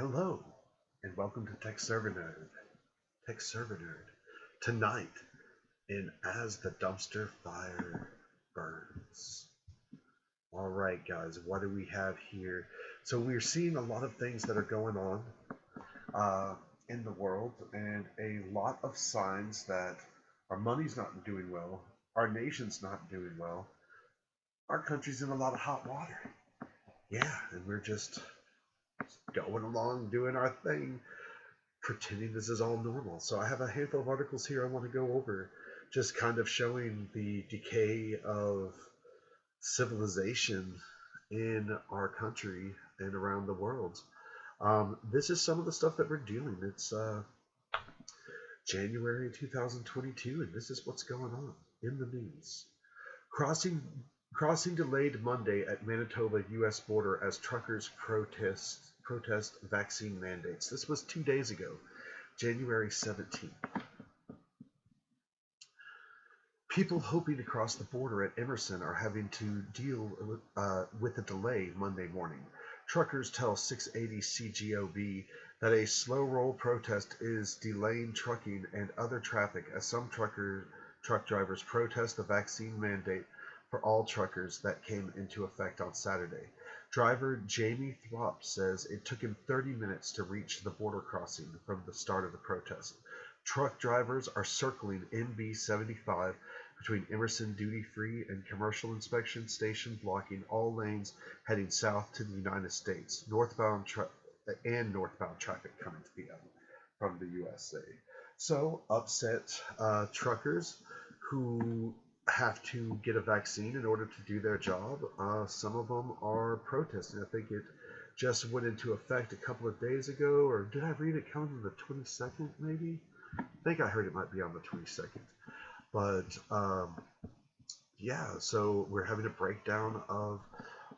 Hello, and welcome to Tech Server Nerd. Tech Server Nerd. Tonight, in As the Dumpster Fire Burns. All right, guys, what do we have here? So we're seeing a lot of things that are going on uh, in the world, and a lot of signs that our money's not doing well, our nation's not doing well, our country's in a lot of hot water. Yeah, and we're just going along doing our thing, pretending this is all normal. So I have a handful of articles here I want to go over, just kind of showing the decay of civilization in our country and around the world. This is some of the stuff that we're doing. It's January 2022, and this is what's going on in the news. Crossing Crossing delayed Monday at Manitoba U.S. border as truckers protest vaccine mandates. This was 2 days ago, January 17th. People hoping to cross the border at Emerson are having to deal with a delay Monday morning. Truckers tell 680 CGOB that a slow roll protest is delaying trucking and other traffic as some truck drivers protest the vaccine mandate for all truckers that came into effect on Saturday. Driver Jamie Throp says it took him 30 minutes to reach the border crossing from the start of the protest. Truck drivers are circling NB 75 between Emerson Duty Free and Commercial Inspection Station, blocking all lanes heading south to the United States, northbound traffic coming to the from the USA. So upset truckers who have to get a vaccine in order to do their job. Some of them are protesting. I think it just went into effect a couple of days ago, or did I read it coming on the 22nd maybe? I think I heard it might be on the 22nd. But yeah, so we're having a breakdown of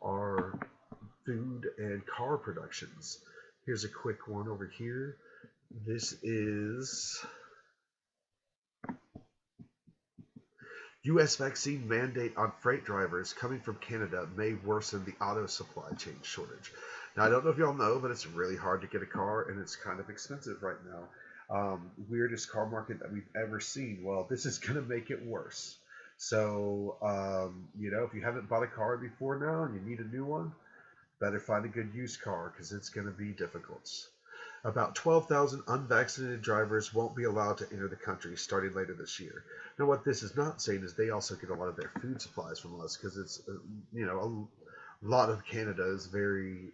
our food and car productions. Here's a quick one over here. This is U.S. vaccine mandate on freight drivers coming from Canada may worsen the auto supply chain shortage. Now, I don't know if y'all know, but it's really hard to get a car, and it's kind of expensive right now. Weirdest car market that we've ever seen. Well, this is going to make it worse. So, if you haven't bought a car before now and you need a new one, better find a good used car because it's going to be difficult. About 12,000 unvaccinated drivers won't be allowed to enter the country starting later this year. Now, what this is not saying is they also get a lot of their food supplies from us because it's, a lot of Canada is very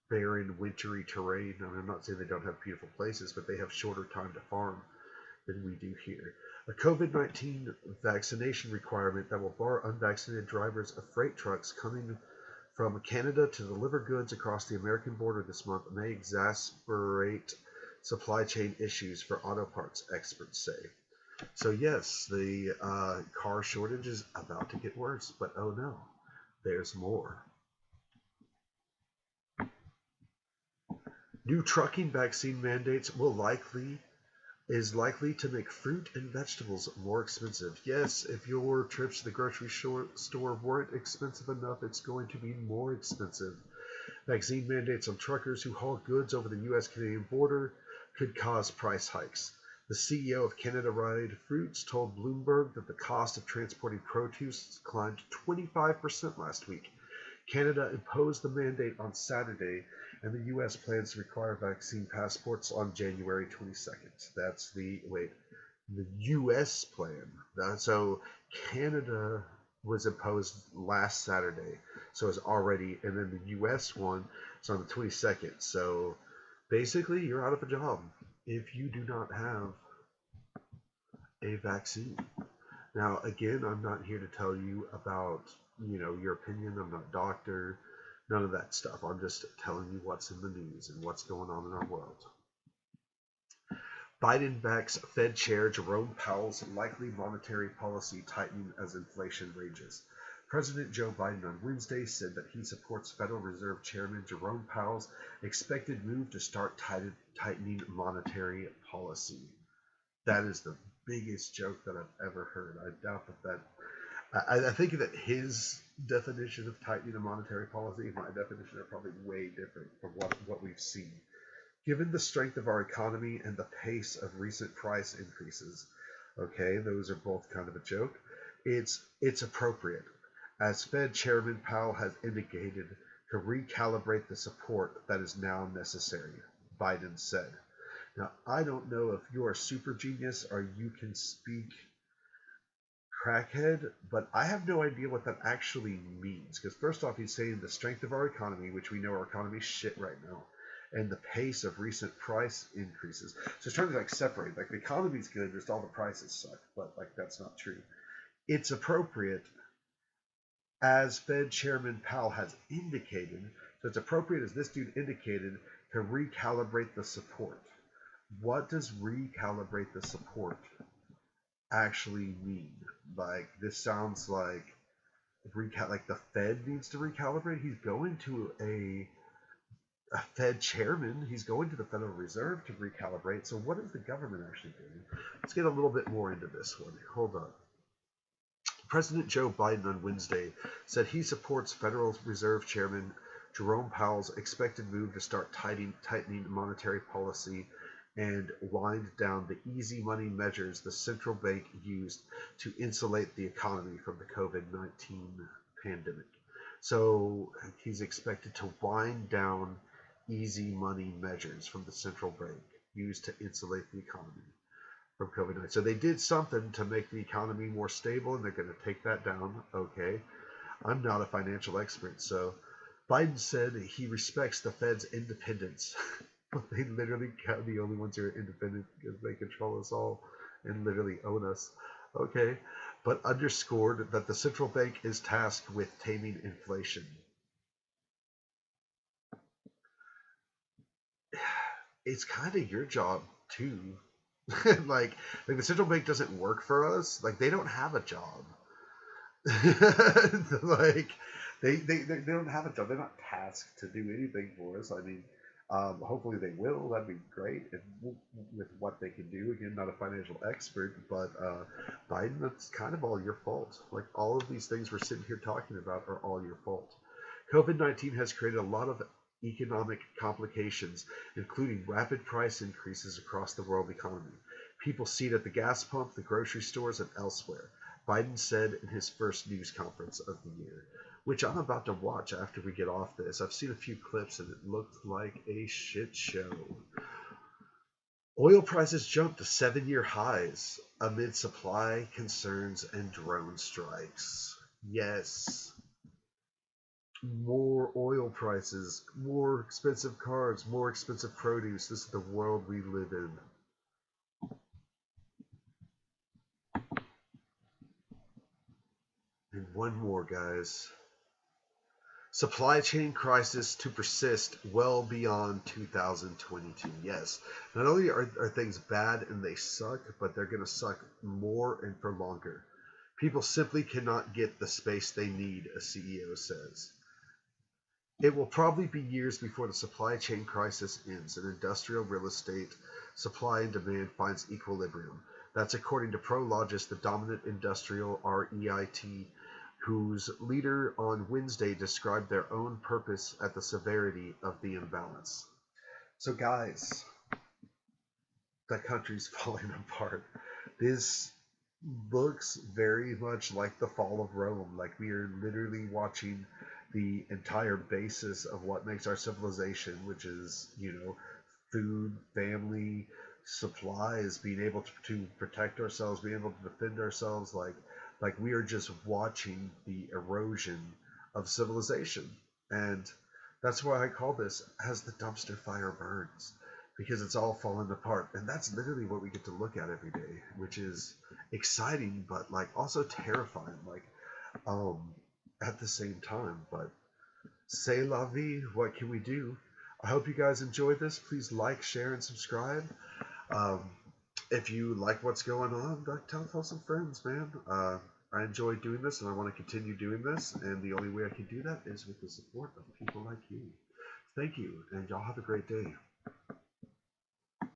barren, wintry terrain. I mean, I'm not saying they don't have beautiful places, but they have shorter time to farm than we do here. A COVID-19 vaccination requirement that will bar unvaccinated drivers of freight trucks coming from Canada to deliver goods across the American border this month may exacerbate supply chain issues for auto parts, experts say. So yes, the car shortage is about to get worse, but oh no, there's more. New trucking vaccine mandates is likely to make fruit and vegetables more expensive. Yes, if your trips to the grocery store weren't expensive enough, it's going to be more expensive. Vaccine mandates on truckers who haul goods over the U.S.-Canadian border could cause price hikes. The CEO of Canada Ride Fruits told Bloomberg that the cost of transporting produce climbed 25% last week. Canada imposed the mandate on Saturday, and the U.S. plans to require vaccine passports on January 22nd. That's the U.S. plan. So Canada was imposed last Saturday, so it's already, and then the U.S. one is on the 22nd. So basically, you're out of a job if you do not have a vaccine. Now, again, I'm not here to tell you about your opinion. I'm not a doctor, none of that stuff. I'm just telling you what's in the news and what's going on in our world. Biden backs Fed Chair Jerome Powell's likely monetary policy tightening as inflation rages. President Joe Biden on Wednesday said that he supports Federal Reserve Chairman Jerome Powell's expected move to start tightening monetary policy. That is the biggest joke that I've ever heard. I doubt that I think that his definition of tightening a monetary policy and my definition are probably way different from what we've seen. Given the strength of our economy and the pace of recent price increases, okay, those are both kind of a joke, it's appropriate, as Fed Chairman Powell has indicated, to recalibrate the support that is now necessary, Biden said. Now, I don't know if you're a super genius or you can speak crackhead, but I have no idea what that actually means. Because first off, he's saying the strength of our economy, which we know our economy is shit right now, and the pace of recent price increases. So he's trying to like separate, like the economy's good, just all the prices suck, but like that's not true. It's appropriate, as Fed Chairman Powell has indicated, so it's appropriate as this dude indicated, to recalibrate the support. What does recalibrate the support actually mean? Like this sounds like like the Fed needs to recalibrate. He's going to a Fed chairman. He's going to the Federal Reserve to recalibrate. So what is the government actually doing? Let's get a little bit more into this one. Hold on. President Joe Biden on Wednesday said he supports Federal Reserve Chairman Jerome Powell's expected move to start tightening monetary policy and wind down the easy money measures the central bank used to insulate the economy from the COVID-19 pandemic. So he's expected to wind down easy money measures from the central bank used to insulate the economy from COVID-19. So they did something to make the economy more stable, and they're going to take that down. Okay. I'm not a financial expert, so Biden said he respects the Fed's independence. They literally are the only ones who are independent because they control us all and literally own us. Okay. But underscored that the central bank is tasked with taming inflation. It's kind of your job, too. like the central bank doesn't work for us. Like they don't have a job. like they don't have a job. They're not tasked to do anything for us. I mean, hopefully they will. That'd be great if, with what they can do. Again, not a financial expert, but Biden, that's kind of all your fault. Like all of these things we're sitting here talking about are all your fault. COVID-19 has created a lot of economic complications, including rapid price increases across the world economy. People see it at the gas pump, the grocery stores, and elsewhere, Biden said in his first news conference of the year, which I'm about to watch after we get off this. I've seen a few clips and it looked like a shit show. Oil prices jumped to 7-year highs amid supply concerns and drone strikes. Yes. More oil prices, more expensive cars, more expensive produce. This is the world we live in. And one more, guys. Supply chain crisis to persist well beyond 2022. Yes, not only are things bad and they suck, but they're going to suck more and for longer. People simply cannot get the space they need, a CEO says. It will probably be years before the supply chain crisis ends and industrial real estate supply and demand finds equilibrium. That's according to Prologis, the dominant industrial REIT, whose leader on Wednesday described their own purpose at the severity of the imbalance. So guys, the country's falling apart. This looks very much like the fall of Rome. Like we are literally watching the entire basis of what makes our civilization, which is, food, family, supplies, being able to protect ourselves, being able to defend ourselves, like we are just watching the erosion of civilization. And that's why I call this as the dumpster fire burns, because it's all falling apart. And that's literally what we get to look at every day, which is exciting, but like also terrifying. At the same time, but c'est la vie. What can we do? I hope you guys enjoyed this. Please like, share, and subscribe. If you like what's going on, tell some friends, man. I enjoy doing this, and I want to continue doing this, and the only way I can do that is with the support of people like you. Thank you, and y'all have a great day.